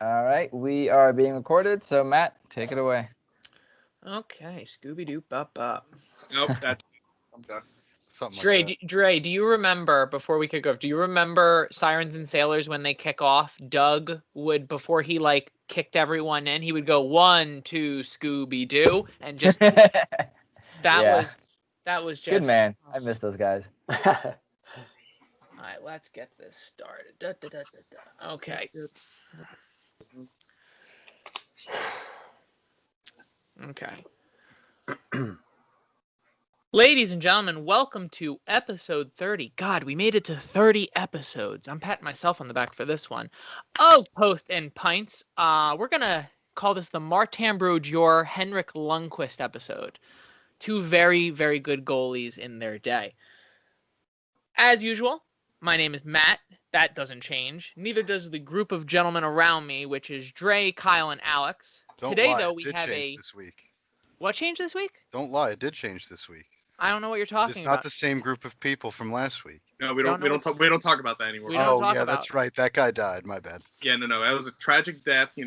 All right, we are being recorded, so Matt, take it away. Okay, Scooby-Doo-Bop-Bop. Nope, that's I'm done. Something Dre, like that. Dre, do you remember, before we kick off, do you remember Sirens and Sailors when they kick off? Doug would, before he, kicked everyone in, he would go, 1, 2, Scooby-Doo, and just, that Yeah. was just... Good man. I miss those guys. All right, let's get this started. Okay. Okay. Ladies and gentlemen, welcome to episode 30. God, we made it to 30 episodes. I'm patting myself on the back for this one. Of Post and Pints. We're going to call this the Martin Brodeur Henrik Lundqvist episode. Two very, very good goalies in their day. As usual, my name is Matt. That doesn't change. Neither does the group of gentlemen around me, which is Dre, Kyle, and Alex. Today, though, it we did have change this week. What changed this week? Don't lie, it did change this week. I don't know what you're talking It's about. not the same group of people from last week. No, we don't talk about that anymore. We don't talk about. That's right. That guy died. My bad. Yeah, no, that was a tragic death. We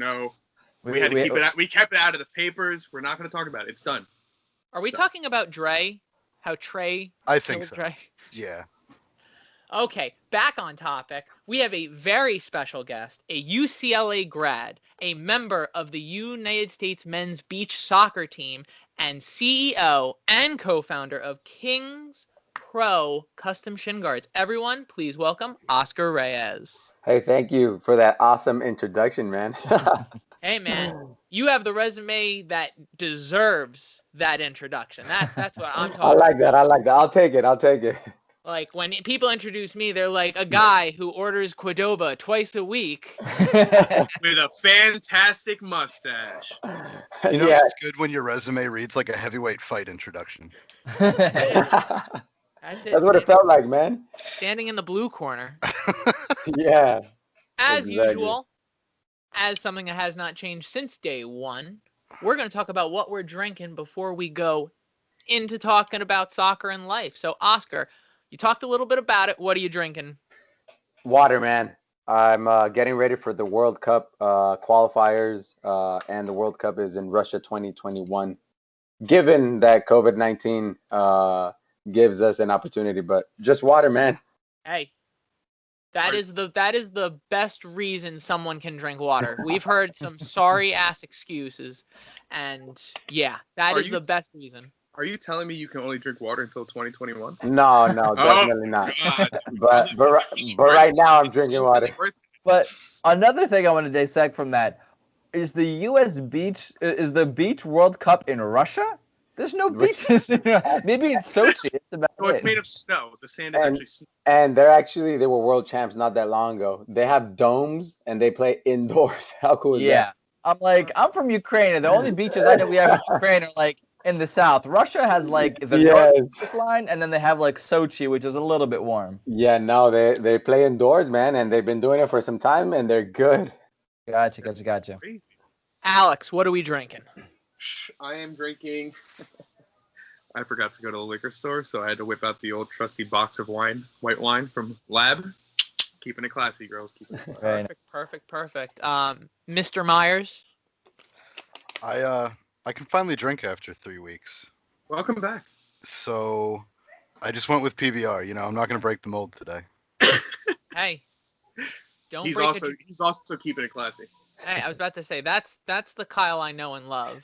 had to keep it out. We kept it out of the papers. We're not going to talk about it. It's done. Are we talking about Dre? How Trey? I think killed so. Dre? Yeah. Okay, back on topic. We have a very special guest, a UCLA grad, a member of the United States men's beach soccer team, and CEO and co-founder of Kings Pro Custom Shin Guards. Everyone, please welcome Oscar Reyes. Hey, thank you for that awesome introduction, man. Hey, man, you have the resume that deserves that introduction. That's what I'm talking about. I like that. I'll take it. Like, when people introduce me, they're like, a guy who orders Qdoba twice a week. With a fantastic mustache. You know, it's good when your resume reads like a heavyweight fight introduction. That's what it felt like, man. Standing in the blue corner. Yeah. As Exactly. usual, as something that has not changed since day one, we're going to talk about what we're drinking before we go into talking about soccer and life. So, Oscar, you talked a little bit about it. What are you drinking? Water, man. I'm getting ready for the World Cup qualifiers, and the World Cup is in Russia 2021. Given that COVID-19 gives us an opportunity, but just water, man. Hey, that is the best reason someone can drink water. We've heard some sorry ass excuses, and yeah, that is the best reason. Are you telling me you can only drink water until 2021? No, definitely not. But right now I'm drinking water. But another thing I want to dissect from that is the beach World Cup in Russia? There's no beaches. Maybe it's Sochi. It's about No, it's it. made of snow. The sand is actually snow. And they were world champs not that long ago. They have domes and they play indoors. How cool is Yeah. I'm from Ukraine, and the only beaches I know we have in Ukraine are like in the south. Russia has the north coastline, and then they have Sochi, which is a little bit warm. Yeah, no, they play indoors, man, and they've been doing it for some time, and they're good. Gotcha. Crazy. Alex, what are we drinking? I am drinking. I forgot to go to the liquor store, so I had to whip out the old trusty box of white wine from Lab. Keeping it classy, girls. Keeping it classy. Perfect. Mr. Myers. I can finally drink after 3 weeks. Welcome back. So I just went with PBR. I'm not going to break the mold today. Hey, He's also keeping it classy. Hey, I was about to say that's the Kyle I know and love.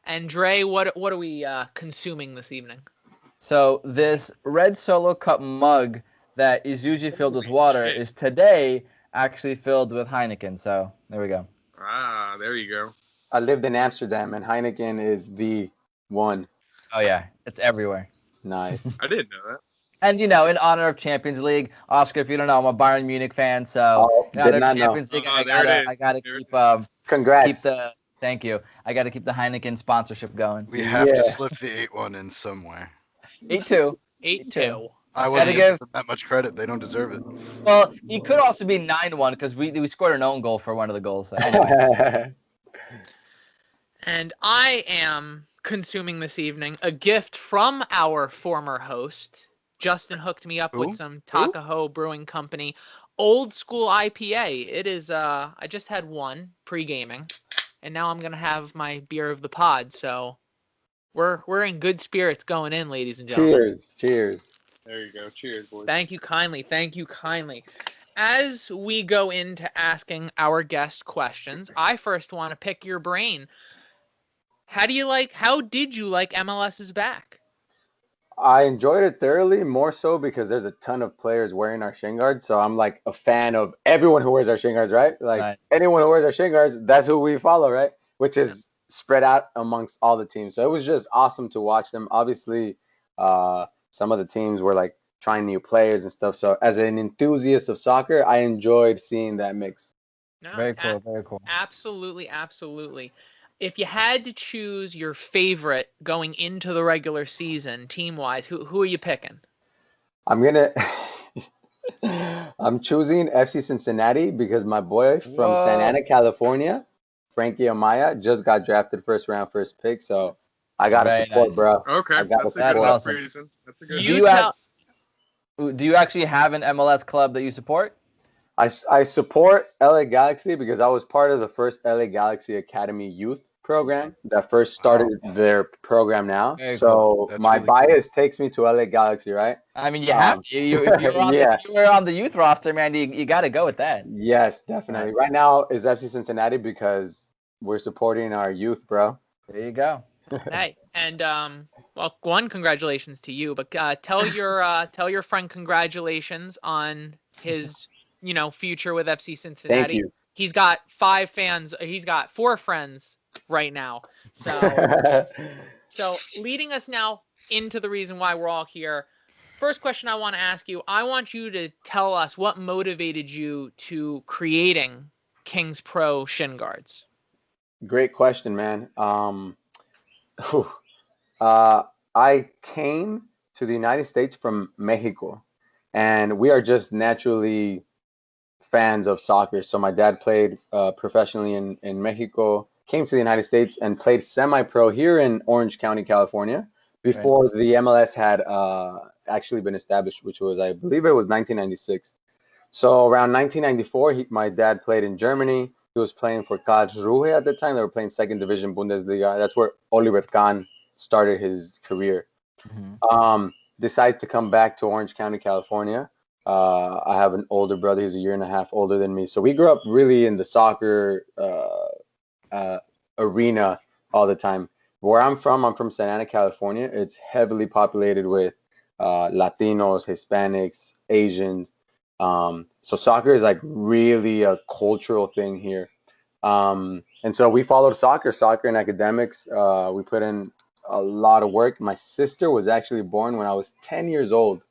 And Dre, what are we consuming this evening? So this red Solo Cup mug that is usually filled with water is today actually filled with Heineken. So there we go. Ah, there you go. I lived in Amsterdam, and Heineken is the one. Oh yeah, it's everywhere. Nice. I didn't know that. And in honor of Champions League, Oscar, if you don't know, I'm a Bayern Munich fan, so in honor of Champions League, I gotta keep Congrats. Thank you. I gotta keep the Heineken sponsorship going. We have to slip the 8-1 in somewhere. 8-2. 8-2. I wasn't giving them that much credit. They don't deserve it. Well, he could also be 9-1 because we scored an own goal for one of the goals. So anyway. And I am consuming this evening a gift from our former host. Justin hooked me up with some Takaho Brewing Company old school IPA. It is. I just had one pre-gaming, and now I'm gonna have my beer of the pod. So we're in good spirits going in, ladies and gentlemen. Cheers. There you go. Cheers, boys. Thank you kindly. Thank you kindly. As we go into asking our guest questions, I first want to pick your brain. How did you like MLS is back? I enjoyed it thoroughly, more so because there's a ton of players wearing our shin guards. So I'm like a fan of everyone who wears our shin guards, right? Like Right. anyone who wears our shin guards, that's who we follow, right? Which is spread out amongst all the teams. So it was just awesome to watch them. Obviously, some of the teams were like trying new players and stuff. So as an enthusiast of soccer, I enjoyed seeing that mix. No, Very cool. Very cool. absolutely, absolutely. If you had to choose your favorite going into the regular season, team-wise, who are you picking? I'm gonna I'm choosing FC Cincinnati because my boy from Santa Whoa. Ana, California, Frankie Amaya, just got drafted first round, first pick. So I gotta Very support, nice. bro. Okay, I gotta that's a That's good support. enough awesome. reason. That's a good. You you tell. Do you actually have an MLS club that you support? I support LA Galaxy because I was part of the first LA Galaxy Academy youth program that first started their program now. Very So cool. That's my really cool. bias takes me to LA Galaxy, right? I mean, you have to. If you were on Yeah. if you were on the youth roster, man, you got to go with that. Yes, definitely. Nice. Right now is FC Cincinnati because we're supporting our youth, bro. There you go. Hey, and well, one, congratulations to you, but tell your friend congratulations on his future with FC Thank Cincinnati. you. He's got 5 fans. He's got 4 friends right now. So leading us now into the reason why we're all here. First question I want to ask you. I want you to tell us what motivated you to creating Kings Pro shin guards. Great question, man. Uh, I came to the United States from Mexico, and we are just naturally fans of soccer. So my dad played professionally in Mexico, came to the United States, and played semi-pro here in Orange County, California, before nice. the MLS had actually been established, which was, I believe it was 1996. So around 1994, my dad played in Germany. He was playing for Karlsruhe at the time. They were playing second division Bundesliga. That's where Oliver Kahn started his career. Mhm. Decides to come back to Orange County, California. I have an older brother. He's a year and a half older than me. So we grew up really in the soccer arena all the time. Where I'm from Santa Ana, California. It's heavily populated with Latinos, Hispanics, Asians. So soccer is like really a cultural thing here. And so we followed soccer and academics. We put in a lot of work. My sister was actually born when I was 10 years old.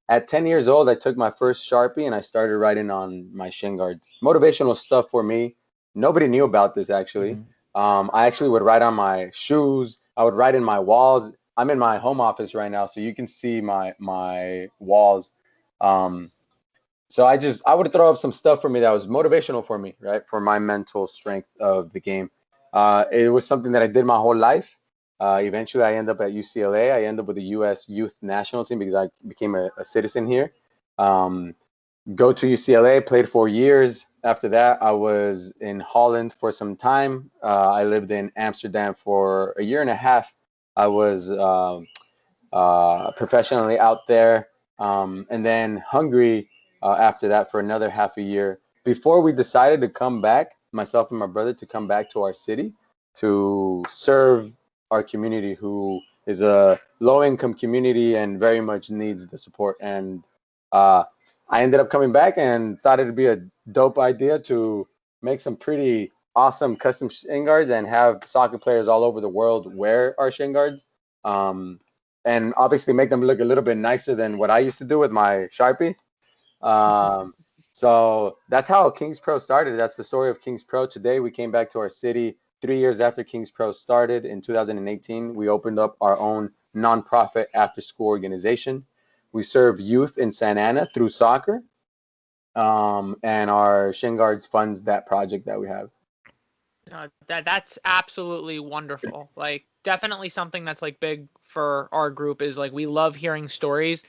At 10 years old, I took my first Sharpie and I started writing on my shin guards. Motivational stuff for me. Nobody knew about this actually. I actually would write on my shoes. I would write in my walls. I'm in my home office right now, so you can see my walls. So I would throw up some stuff for me that was motivational for me, right? For my mental strength of the game. It was something that I did my whole life. Eventually, I end up at UCLA. I end up with the U.S. Youth National Team because I became a citizen here. Go to UCLA, played 4 years. After that, I was in Holland for some time. I lived in Amsterdam for a year and a half. I was professionally out there. And then Hungary after that for another half a year. Before we decided to come back, myself and my brother, to come back to our city to serve our community, who is a low-income community and very much needs the support. And I ended up coming back and thought it'd be a dope idea to make some pretty awesome custom shin guards and have soccer players all over the world wear our shin guards. And obviously make them look a little bit nicer than what I used to do with my Sharpie. So that's how Kings Pro started. That's the story of Kings Pro. Today we came back to our city 3 years after Kings Pro started in 2018. We opened up our own nonprofit after-school organization. We serve youth in Santa Ana through soccer, and our shin guards funds that project that we have. That's absolutely wonderful. Like definitely something that's like big for our group is like we love hearing stories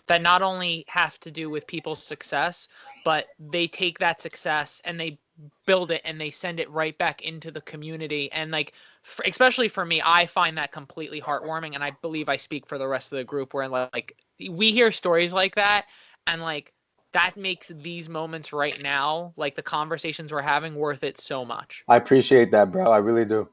that not only have to do with people's success, but they take that success and they build it and they send it right back into the community. And like, especially for me, I find that completely heartwarming. And I believe I speak for the rest of the group where like we hear stories like that, and like that makes these moments right now, like the conversations we're having, worth it so much. I appreciate that, bro. I really do.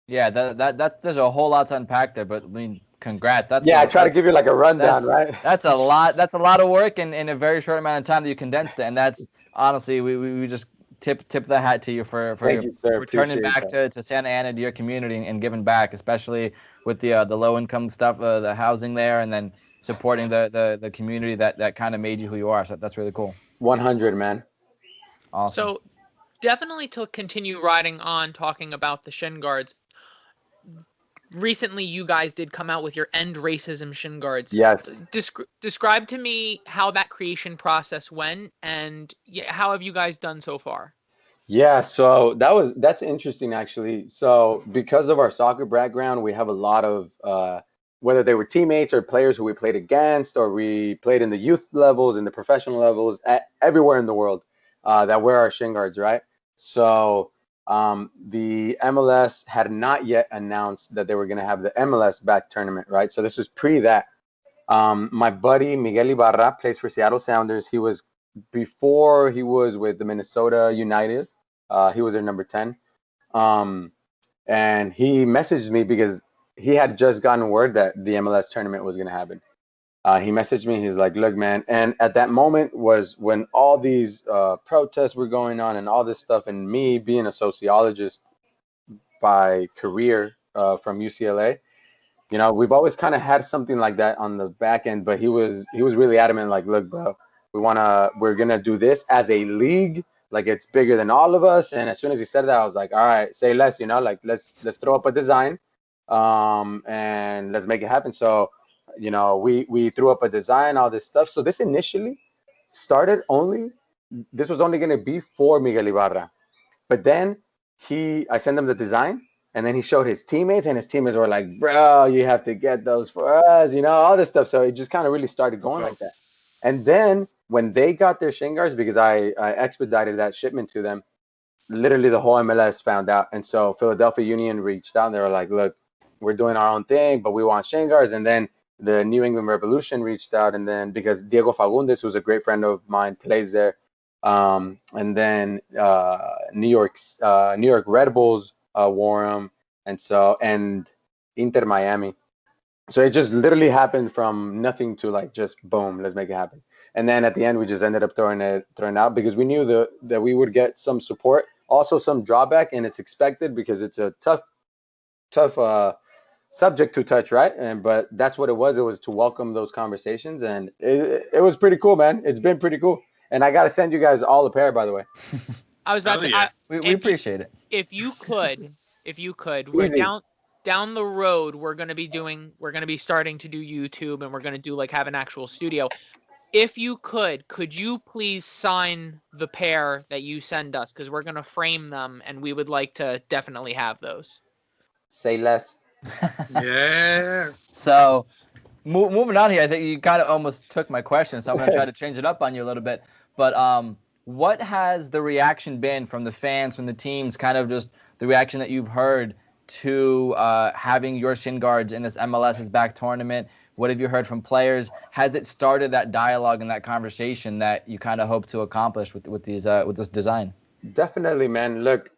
Yeah, that there's a whole lot to unpack there, but I mean, congrats. I try to give you like a rundown, right? That's a lot. That's a lot of work in a very short amount of time that you condensed it, and that's honestly, we just tip the hat to you for Thank you, sir. returning Appreciate back to Santa Ana, to your community, and giving back, especially with the low income stuff, the housing there, and then supporting the community that kind of made you who you are. So that's really cool. 100, man. Awesome. So definitely to continue riding on talking about the shin guards. Recently, you guys did come out with your End Racism shin guards. Yes. Describe to me how that creation process went, and how have you guys done so far? Yeah, so that's interesting actually. So because of our soccer background, we have a lot of whether they were teammates or players who we played against, or we played in the youth levels, in the professional levels, everywhere in the world that wear our shin guards, right? So the MLS had not yet announced that they were going to have the MLS back tournament, right? So this was pre that. My buddy Miguel Ibarra plays for Seattle Sounders. He was before he was with the Minnesota United. He was their number 10. And he messaged me because he had just gotten word that the MLS tournament was going to happen. He messaged me. He's like, look, man. And at that moment was when all these protests were going on and all this stuff. And me being a sociologist by career from UCLA, you know, we've always kind of had something like that on the back end. But he was really adamant, like, look, bro, we're going to do this as a league. Like, it's bigger than all of us. And as soon as he said that, I was like, all right, say less, you know, like let's throw up a design and let's make it happen. So, you know, we threw up a design, all this stuff. So this initially started this was only going to be for Miguel Ibarra. But then I sent him the design, and then he showed his teammates, and his teammates were like, bro, you have to get those for us, you know, all this stuff. So it just kind of really started going like that. And then when they got their shin guards, because I expedited that shipment to them, literally the whole MLS found out. And so Philadelphia Union reached out, and they were like, look, we're doing our own thing, but we want shin guards. And then the New England Revolution reached out, and then because Diego Fagundes, who's a great friend of mine, plays there, and then New York Red Bulls wore them, and Inter Miami. So it just literally happened from nothing to like just boom, let's make it happen. And then at the end, we just ended up throwing it out because we knew that we would get some support, also some drawback, and it's expected because it's a tough subject to touch, right? But that's what it was. It was to welcome those conversations, and it was pretty cool, man. It's been pretty cool, and I gotta send you guys all a pair, by the way. I was about to. We appreciate it. If you could, we're down the road. We're gonna be starting to do YouTube, and we're gonna do have an actual studio. If you could you please sign the pair that you send us, because we're gonna frame them, and we would like to definitely have those. Say less. Yeah. So, moving on here, I think you kind of almost took my question, so I'm going to try to change it up on you a little bit. But what has the reaction been from the fans, from the teams, kind of just the reaction that you've heard to having your shin guards in this MLS's back tournament? What have you heard from players? Has it started that dialogue and that conversation that you kind of hope to accomplish with this design? Definitely, man. Look,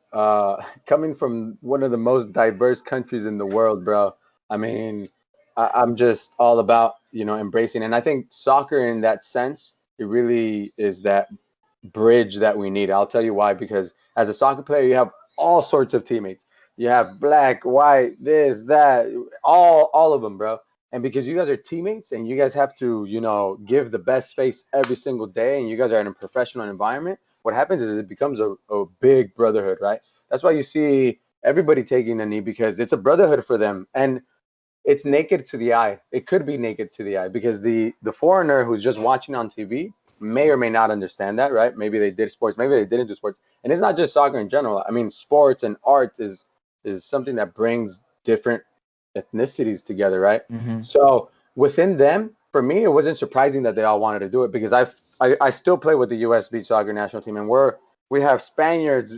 coming from one of the most diverse countries in the world, bro. I mean, I'm just all about, embracing. And I think soccer in that sense, it really is that bridge that we need. I'll tell you why, because as a soccer player, you have all sorts of teammates. You have black, white, this, that, all of them, bro. And because you guys are teammates and you guys have to, give the best face every single day, and you guys are in a professional environment, what happens is it becomes a big brotherhood, right? That's why you see everybody taking a knee, because it's a brotherhood for them. And it's naked to the eye. It could be naked to the eye because the foreigner who's just watching on TV may or may not understand that, right? Maybe they did sports, maybe they didn't do sports. And it's not just soccer in general. I mean, sports and art is something that brings different ethnicities together, right? Mm-hmm. So within them, for me, it wasn't surprising that they all wanted to do it because I still play with the U.S. beach soccer national team, and we have Spaniards,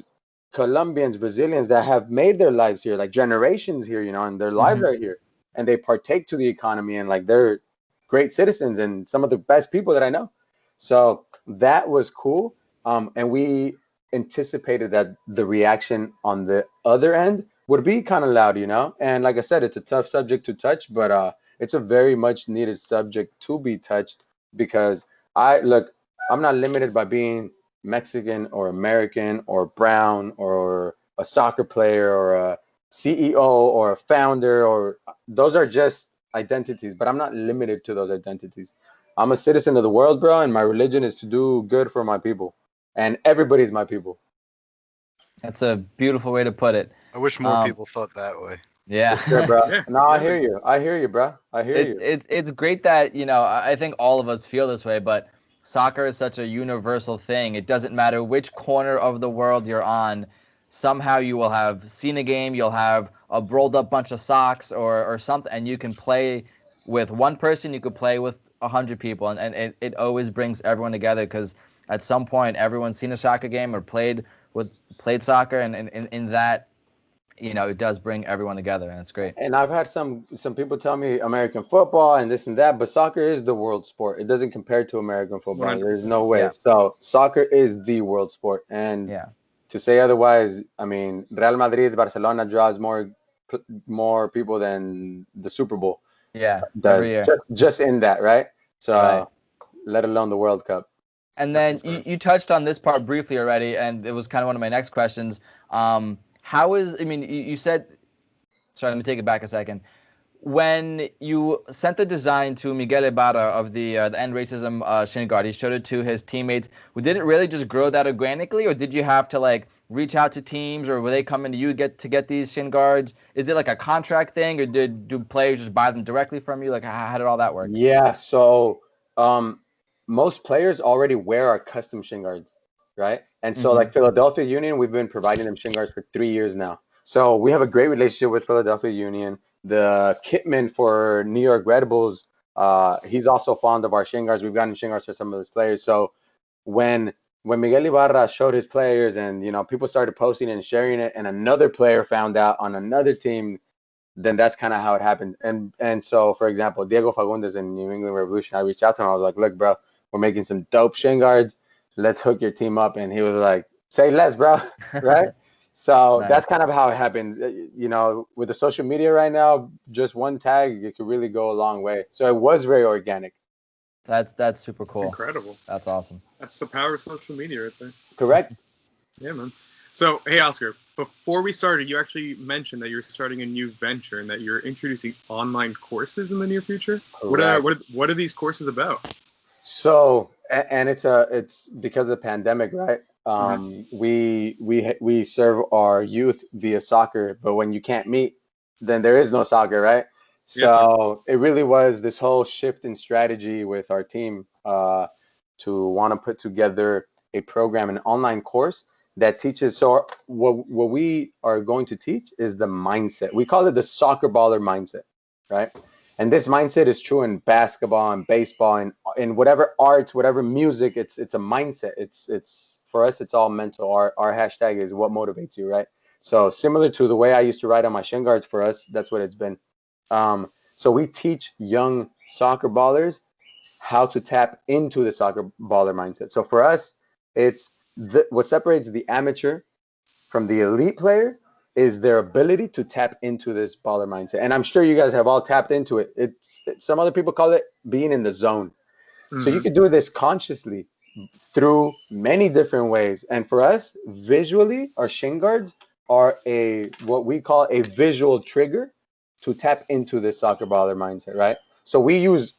Colombians, Brazilians that have made their lives here, like generations here, and their lives are here, and they partake to the economy, and like they're great citizens and some of the best people that I know. So that was cool, and we anticipated that the reaction on the other end would be kind of loud, And like I said, it's a tough subject to touch, but it's a very much needed subject to be touched because I'm not limited by being Mexican or American or brown or a soccer player or a CEO or a founder, or those are just identities, but I'm not limited to those identities. I'm a citizen of the world, bro, and my religion is to do good for my people, and everybody's my people. That's a beautiful way to put it. I wish more people thought that way. Yeah. For sure, bro. Yeah, No, I hear you. I hear you, bro. I hear you. It's great that, I think all of us feel this way, but soccer is such a universal thing. It doesn't matter which corner of the world you're on. Somehow you will have seen a game, you'll have a rolled up bunch of socks or something, and you can play with one person, you could play with 100 people, and it always brings everyone together because at some point everyone's seen a soccer game or played soccer, and in that, it does bring everyone together, and it's great. And I've had some people tell me American football and this and that, but soccer is the world sport. It doesn't compare to American football. 100%. There's no way. Yeah. So soccer is the world sport. And Yeah. to say otherwise, I mean, Real Madrid, Barcelona draws more people than the Super Bowl Yeah. does. Every year. Just in that, right? So Right. let alone the World Cup. And That's then you touched on this part briefly already, and it was kind of one of my next questions. You said, sorry, let me take it back a second. When you sent the design to Miguel Ibarra of the End Racism shin guard, he showed it to his teammates. Did it really just grow that organically, or did you have to reach out to teams, or were they coming to you to get these shin guards? Is it like a contract thing, or do players just buy them directly from you? Like how did all that work? Yeah, so most players already wear our custom shin guards, right? And so like Philadelphia Union, we've been providing them shin guards for 3 years now. So we have a great relationship with Philadelphia Union. The kitman for New York Red Bulls, he's also fond of our shin guards. We've gotten shin guards for some of his players. So when Miguel Ibarra showed his players and people started posting and sharing it, and another player found out on another team, then that's kind of how it happened. And so, for example, Diego Fagundes in New England Revolution, I reached out to him. I was like, look, bro, we're making some dope shin guards. Let's hook your team up. And he was like, say less, bro. Right? So Nice. that's kind of how it happened. With the social media right now, just one tag, it could really go a long way. So it was very organic. That's super cool. It's incredible. That's awesome. That's the power of social media right there. Correct. Yeah, man. So, hey, Oscar, before we started, you actually mentioned that you're starting a new venture and that you're introducing online courses in the near future. Correct. What are these courses about? So, and it's because of the pandemic, right? We serve our youth via soccer, but when you can't meet, then there is no soccer, right? So it really was this whole shift in strategy with our team to want to put together a program, an online course that teaches. So what we are going to teach is the mindset. We call it the soccer baller mindset, right? And this mindset is true in basketball and baseball and in whatever arts, whatever music. It's a mindset. It's for us. It's all mental. Our hashtag is what motivates you, right? So similar to the way I used to write on my shin guards, for us, that's what it's been. So we teach young soccer ballers how to tap into the soccer baller mindset. So for us, it's what separates the amateur from the elite player is their ability to tap into this baller mindset. And I'm sure you guys have all tapped into it. Some other people call it being in the zone. So you could do this consciously through many different ways. And for us, visually, our shin guards are what we call a visual trigger to tap into this soccer baller mindset, right? So we use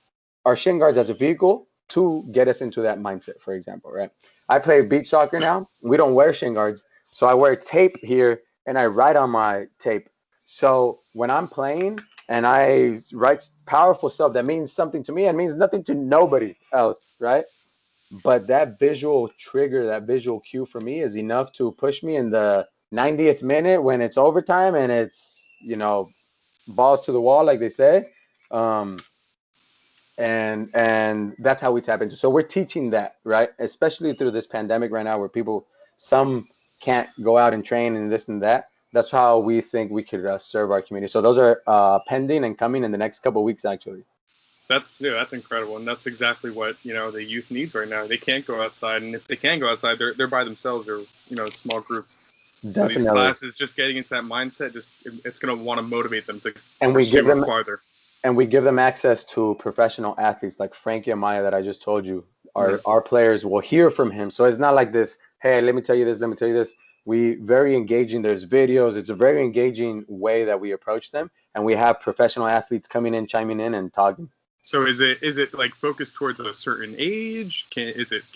our shin guards as a vehicle to get us into that mindset, for example, right? I play beach soccer now. We don't wear shin guards. So I wear tape here and I write on my tape. So when I'm playing and I write powerful stuff that means something to me, it means nothing to nobody else, right? But that visual trigger, that visual cue for me is enough to push me in the 90th minute when it's overtime and it's, balls to the wall, like they say. Um, and that's how we tap into. So we're teaching that, right? Especially through this pandemic right now, where some can't go out and train and this and that. That's how we think we could serve our community. So those are pending and coming in the next couple of weeks, actually. That's incredible, and that's exactly what the youth needs right now. They can't go outside, and if they can go outside, they're by themselves or small groups. So these Definitely. classes, just getting into that mindset, it's going to want to motivate them to And pursue it farther. And we give them access to professional athletes like Frankie Amaya that I just told you. Our players will hear from him. So it's not like this, hey, let me tell you this, let me tell you this. We very engaging. There's videos. It's a very engaging way that we approach them. And we have professional athletes coming in, chiming in and talking. So is it like focused towards a certain age? Can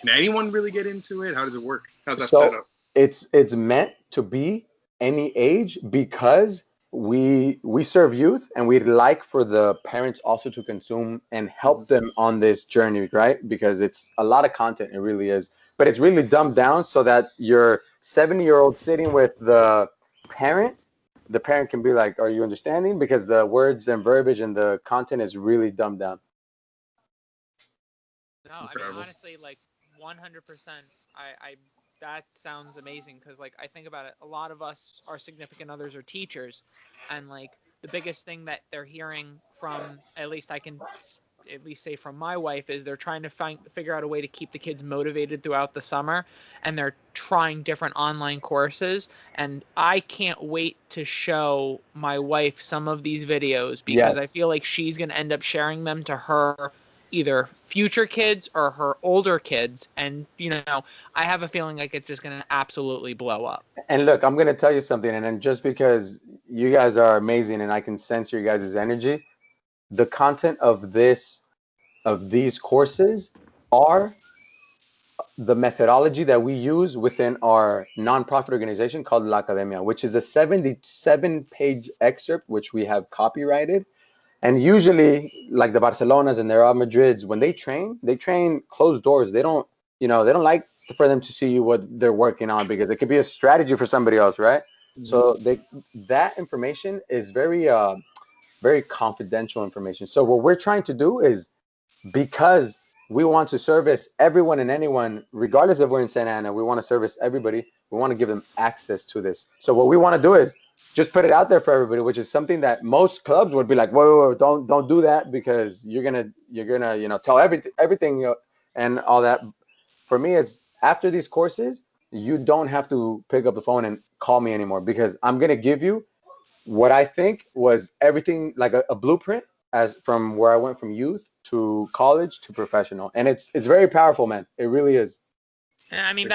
anyone really get into it? How does it work? How's that set up? It's meant to be any age because we serve youth and we'd like for the parents also to consume and help them on this journey, right? Because it's a lot of content, it really is. But it's really dumbed down so that your 70-year-old sitting with the parent can be like, are you understanding? Because the words and verbiage and the content is really dumbed down. No, I mean, honestly, like 100%. I that sounds amazing because, like, I think about it. A lot of us, our significant others, are teachers, and like the biggest thing that they're hearing from, at least I can at least say from my wife, is they're trying to figure out a way to keep the kids motivated throughout the summer, and they're trying different online courses. And I can't wait to show my wife some of these videos because I feel like she's gonna end up sharing them to her either future kids or her older kids, and I have a feeling like it's just going to absolutely blow up. And look, I'm going to tell you something, and then just because you guys are amazing and I can sense your guys' energy, the content of these courses are the methodology that we use within our nonprofit organization called La Academia, which is a 77-page excerpt which we have copyrighted. And usually, like the Barcelonas and the Real Madrids, when they train closed doors. They don't like for them to see what they're working on because it could be a strategy for somebody else, right? Mm-hmm. So that information is very, very confidential information. So what we're trying to do is, because we want to service everyone and anyone, regardless of where in Santa Ana, we want to service everybody. We want to give them access to this. So what we want to do is just put it out there for everybody, which is something that most clubs would be like, whoa, don't do that because you're gonna tell everything and all that. For me, it's after these courses, you don't have to pick up the phone and call me anymore because I'm gonna give you what I think was everything, like a blueprint as from where I went from youth to college to professional, and it's very powerful, man. It really is. And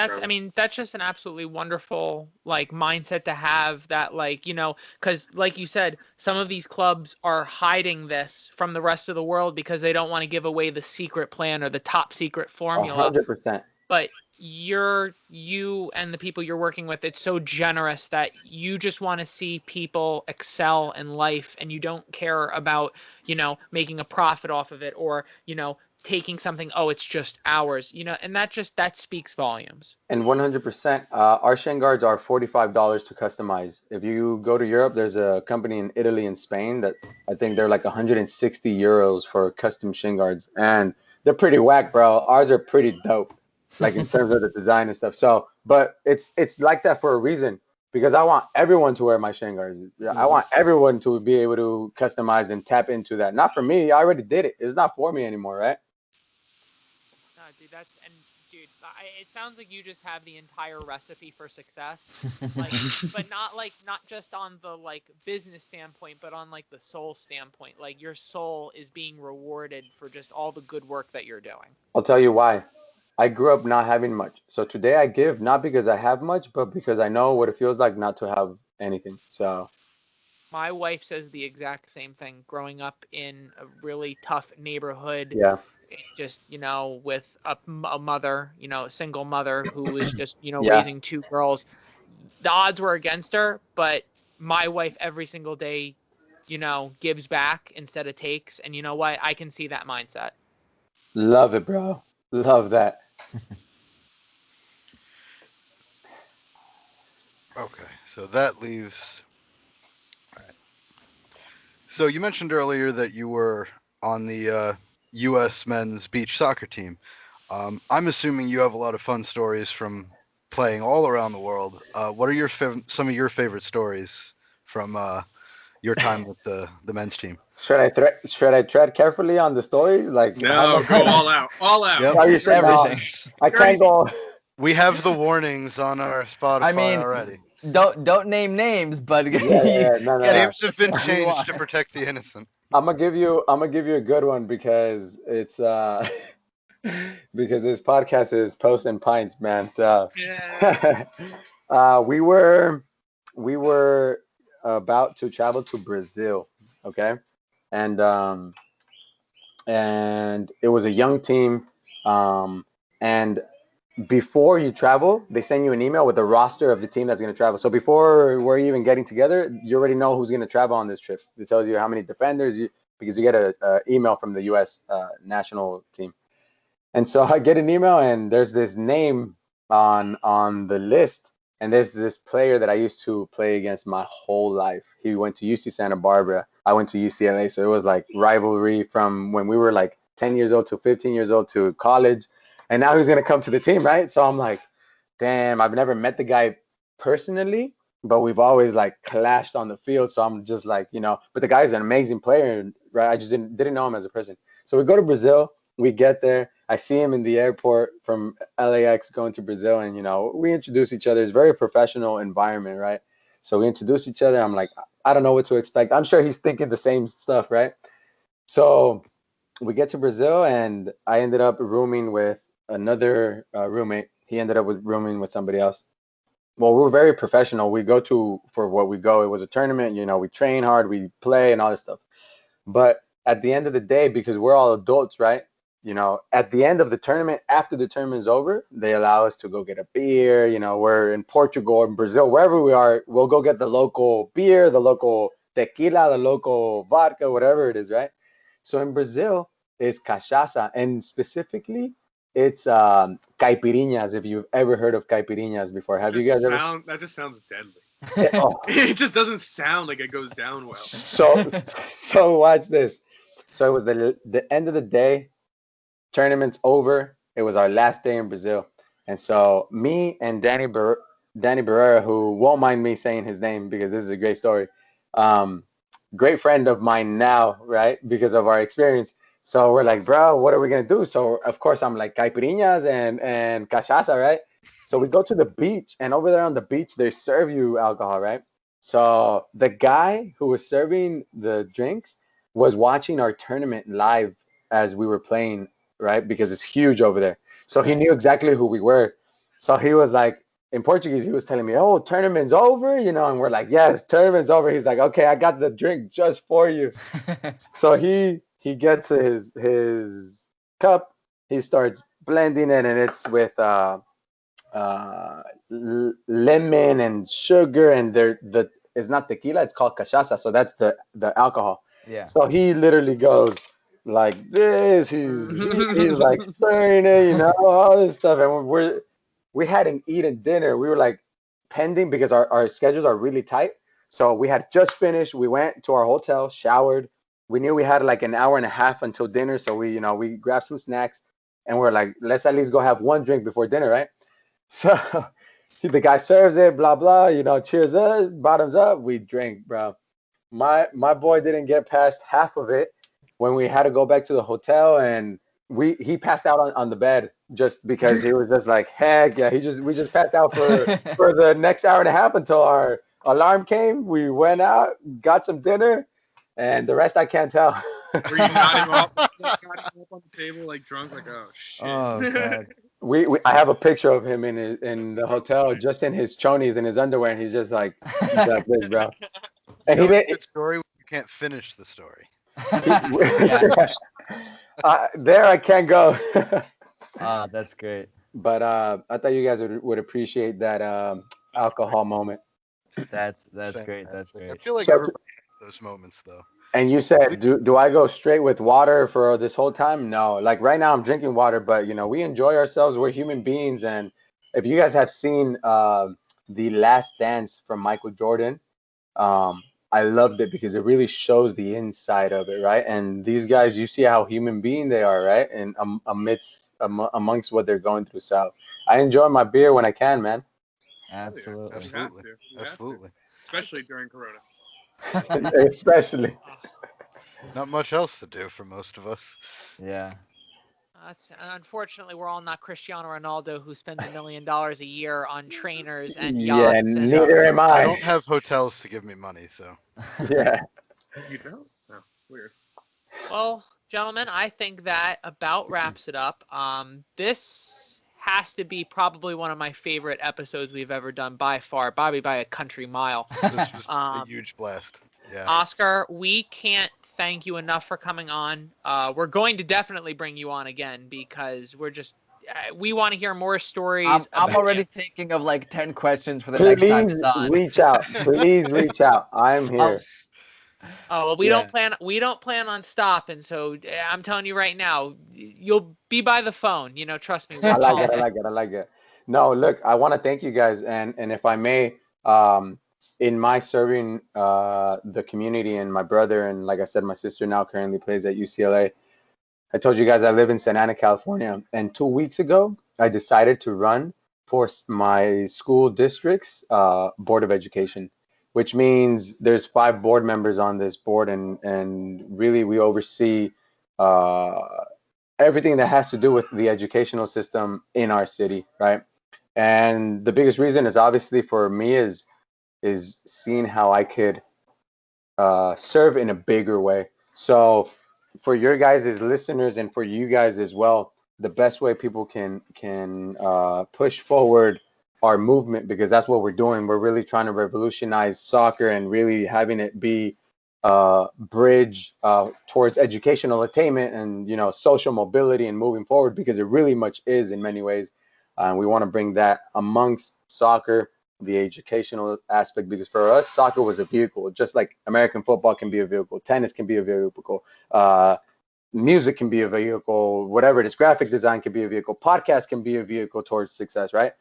that's just an absolutely wonderful like mindset to have, that because like you said, some of these clubs are hiding this from the rest of the world because they don't want to give away the secret plan or the top secret formula. 100%. But you and the people you're working with, it's so generous that you just want to see people excel in life, and you don't care about making a profit off of it, or taking something, it's just ours, and that speaks volumes. And 100%, our shin guards are $45 to customize. If you go to Europe, there's a company in Italy and Spain that I think they're like 160 euros for custom shin guards, and they're pretty whack, bro. Ours are pretty dope, like in terms of the design and stuff. So, but it's like that for a reason, because I want everyone to wear my shin guards. Mm-hmm. I want everyone to be able to customize and tap into that. Not for me. I already did it. It's not for me anymore, right? No, dude, it sounds like you just have the entire recipe for success, but not just on the business standpoint, but on the soul standpoint. Like, your soul is being rewarded for just all the good work that you're doing. I'll tell you why. I grew up not having much. So today I give not because I have much, but because I know what it feels like not to have anything. So my wife says the exact same thing. Growing up in a really tough neighborhood, just with a mother, a single mother who was just raising two girls, the odds were against her, but my wife every single day gives back instead of takes, and you know what, I can see that mindset. Love it, bro. Love that. Okay, so that leaves. All right. So you mentioned earlier that you were on the U.S. men's beach soccer team. I'm assuming you have a lot of fun stories from playing all around the world. What are some of your favorite stories from your time with the men's team? Should I tread carefully on the stories? Like how No, much? go all out, all out. Yep. Are you sure? No, Everything. I can't go. We have the warnings on our Spotify I mean, already. don't name names, but Yeah, no, no, no. Names have been you changed want. to protect the innocent. I'm gonna give you a good one because it's because this podcast is Post and Pints, man. So Yeah. we were about to travel to Brazil, okay, and and it was a young team, and before you travel, they send you an email with the roster of the team that's going to travel. So before we're even getting together, you already know who's going to travel on this trip. It tells you how many defenders because you get a email from the U.S. National team. And so I get an email, and there's this name on the list, and there's this player that I used to play against my whole life. He went to UC Santa Barbara. I went to UCLA, so it was like rivalry from when we were like 10 years old to 15 years old to college. And now he's gonna come to the team, right? So I'm like, damn, I've never met the guy personally, but we've always like clashed on the field. So I'm just like, but the guy's an amazing player, right? I just didn't know him as a person. So we go to Brazil. We get there. I see him in the airport from LAX going to Brazil, and we introduce each other. It's a very professional environment, right? So we introduce each other. I'm like, I don't know what to expect. I'm sure he's thinking the same stuff, right? So we get to Brazil, and I ended up rooming with another roommate. He ended up rooming with somebody else. Well, we're very professional. We go for what we go. It was a tournament. We train hard, we play, and all this stuff. But at the end of the day, because we're all adults, right? At the end of the tournament, after the tournament is over, they allow us to go get a beer. We're in Portugal, in Brazil, wherever we are, we'll go get the local beer, the local tequila, the local vodka, whatever it is, right? So in Brazil, it's cachaça, and specifically, it's caipirinhas. If you've ever heard of caipirinhas before, have you guys ever? That just sounds deadly. Oh. It just doesn't sound like it goes down well. So watch this. So it was the end of the day. Tournament's over. It was our last day in Brazil, and so me and Danny Barrera, who won't mind me saying his name because this is a great story, great friend of mine now, right? Because of our experience. So we're like, bro, what are we gonna do? So of course I'm like caipirinhas and cachaça, right? So we go to the beach, and over there on the beach they serve you alcohol, right? So the guy who was serving the drinks was watching our tournament live as we were playing, right? Because it's huge over there. So he knew exactly who we were. So he was like, in Portuguese, he was telling me, oh, tournament's over, and we're like, yes, tournament's over. He's like, okay, I got the drink just for you. So he gets his cup, he starts blending it, and it's with lemon and sugar, and it's not tequila, it's called cachaça, so that's the alcohol. Yeah. So he literally goes like this, he's like stirring it, all this stuff, and we hadn't eaten dinner. We were like pending because our schedules are really tight. So we had just finished. We went to our hotel, showered. We knew we had like an hour and a half until dinner, so we grabbed some snacks, and we're like, let's at least go have one drink before dinner, right? So the guy serves it, blah blah, cheers us, bottoms up. We drink, bro. My boy didn't get past half of it when we had to go back to the hotel, and he passed out on the bed just because he was just like, heck yeah. We just passed out for the next hour and a half until our alarm came. We went out, got some dinner, and the rest I can't tell. Were you nodding off on the table like drunk, like, oh shit? Oh god. I have a picture of him in the hotel, just in his chonies and his underwear, and he's just like this, bro. And he didn't. Good story. You can't finish the story. There I can't go. That's great. But I thought you guys would appreciate that alcohol moment. That's great. That's I great. feel like So- everybody has those moments, though. And you said, do I go straight with water for this whole time? No. Like right now, I'm drinking water, but we enjoy ourselves. We're human beings, and if you guys have seen The Last Dance from Michael Jordan, I loved it because it really shows the inside of it, right? And these guys, you see how human being they are, right? And amongst what they're going through. So I enjoy my beer when I can, man. Absolutely. Absolutely. You have to. Absolutely. Especially during Corona. Especially. Not much else to do for most of us. Yeah. That's unfortunately we're all not Cristiano Ronaldo, who spends $1 million a year on trainers and Yeah, yachts. And neither am I I. don't have hotels to give me money, so. Yeah. You don't? Oh, weird. well, gentlemen, I think that about wraps it up. This has to be probably one of my favorite episodes we've ever done by far, Bobby, by a country mile. This was a huge blast. Yeah. Oscar, we can't thank you enough for coming on. We're going to definitely bring you on again because we're just we want to hear more stories. I'm already thinking of like 10 questions for the next time Please he's on. reach out. Please reach out. I'm here. Oh well, we don't plan on stopping. So I'm telling you right now, you'll be by the phone. You know, trust me. I like it. No, look, I want to thank you guys, and if I may, in my serving the community and my brother, and like I said, my sister now currently plays at UCLA. I told you guys I live in Santa Ana, California, and 2 weeks ago I decided to run for my school district's board of education, which means there's 5 board members on this board, and really we oversee everything that has to do with the educational system in our city, right? And the biggest reason is obviously for me is seeing how I could serve in a bigger way. So for your guys as listeners and for you guys as well, the best way people can push forward our movement, because that's what we're doing. We're really trying to revolutionize soccer and really having it be bridge towards educational attainment and social mobility and moving forward, because it really much is in many ways. We want to bring that amongst soccer, the educational aspect, because for us soccer was a vehicle, just like American football can be a vehicle, tennis can be a vehicle, music can be a vehicle, whatever it is, graphic design can be a vehicle, podcast can be a vehicle towards success, right?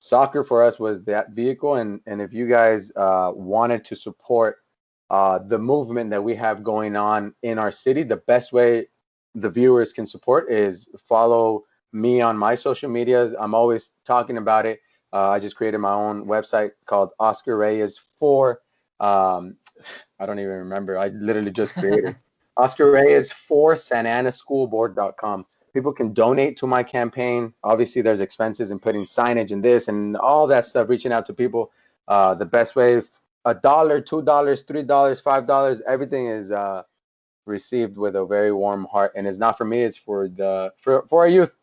Soccer for us was that vehicle, and if you guys wanted to support the movement that we have going on in our city, the best way the viewers can support is follow me on my social medias. I'm always talking about it. I just created my own website called Oscar Reyes for I don't even remember. I literally just created Oscar Reyes for SantaAnaSchoolBoard.com. People can donate to my campaign. Obviously, there's expenses in putting signage and this and all that stuff, reaching out to people. The best way, $1, $2, $3, $5, everything is received with a very warm heart. And it's not for me, it's for our youth.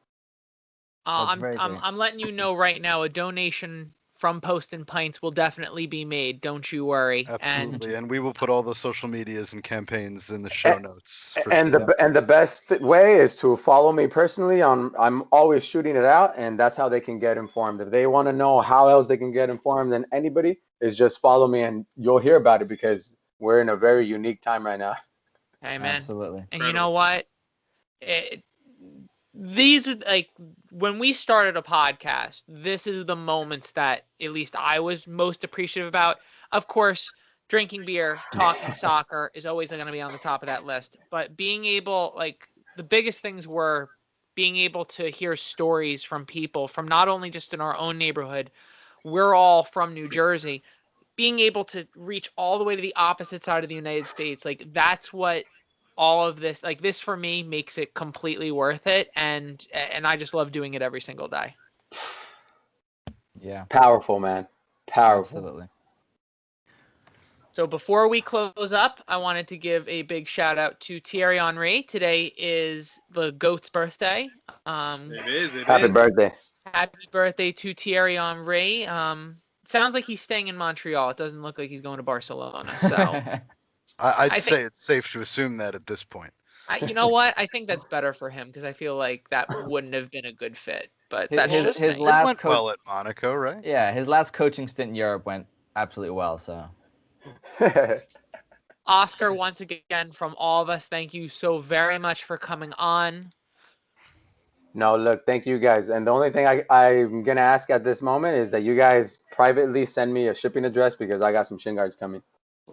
I'm letting you know right now, a donation from Post and Pints will definitely be made. Don't you worry. Absolutely, and we will put all the social medias and campaigns in the show notes. And the best way is to follow me personally. I'm always shooting it out, and that's how they can get informed. If they want to know how else they can get informed than anybody, is just follow me, and you'll hear about it, because we're in a very unique time right now. Hey man, absolutely. And you know what? These are like, when we started a podcast, this is the moments that at least I was most appreciative about. Of course, drinking beer, talking soccer is always going to be on the top of that list. But being able, like, the biggest things were being able to hear stories from people from not only just in our own neighborhood, we're all from New Jersey, being able to reach all the way to the opposite side of the United States. Like, that's what all of this, like, this for me makes it completely worth it, and I just love doing it every single day. Yeah. Powerful, man. Powerful. Absolutely. So before we close up, I wanted to give a big shout out to Thierry Henry. Today is the GOAT's birthday. It is. Happy birthday. Happy birthday to Thierry Henry. Sounds like he's staying in Montreal. It doesn't look like he's going to Barcelona. So I'd say it's safe to assume that at this point. You know what? I think that's better for him, because I feel like that wouldn't have been a good fit. But that's just his me. last it went well at Monaco, right? Yeah, his last coaching stint in Europe went absolutely well. So, Oscar, once again, from all of us, thank you so very much for coming on. No, look, thank you guys. And the only thing I'm going to ask at this moment is that you guys privately send me a shipping address, because I got some shin guards coming.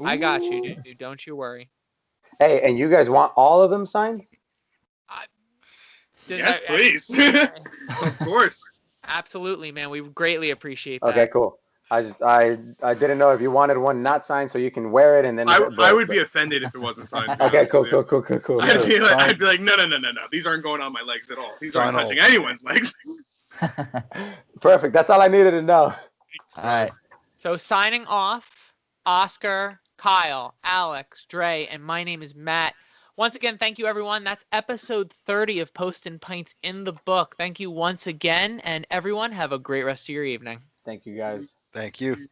I got you, Ooh. dude. Don't you worry. Hey, and you guys want all of them signed? Yes, I- please. Of course. Absolutely, man. We greatly appreciate that. Okay, cool. I didn't know if you wanted one not signed so you can wear it and then. I would be offended if it wasn't signed. to be Okay, honest cool, with you. cool, cool, cool, cool. I'd be like, Sign- no. These aren't going on my legs at all. These aren't Sign touching all. anyone's legs. Perfect. That's all I needed to know. All right. So signing off, Oscar, Kyle, Alex, Dre, and my name is Matt. Once again, thank you, everyone. That's episode 30 of Post and Pints in the book. Thank you once again, and everyone have a great rest of your evening. Thank you, guys. Thank you.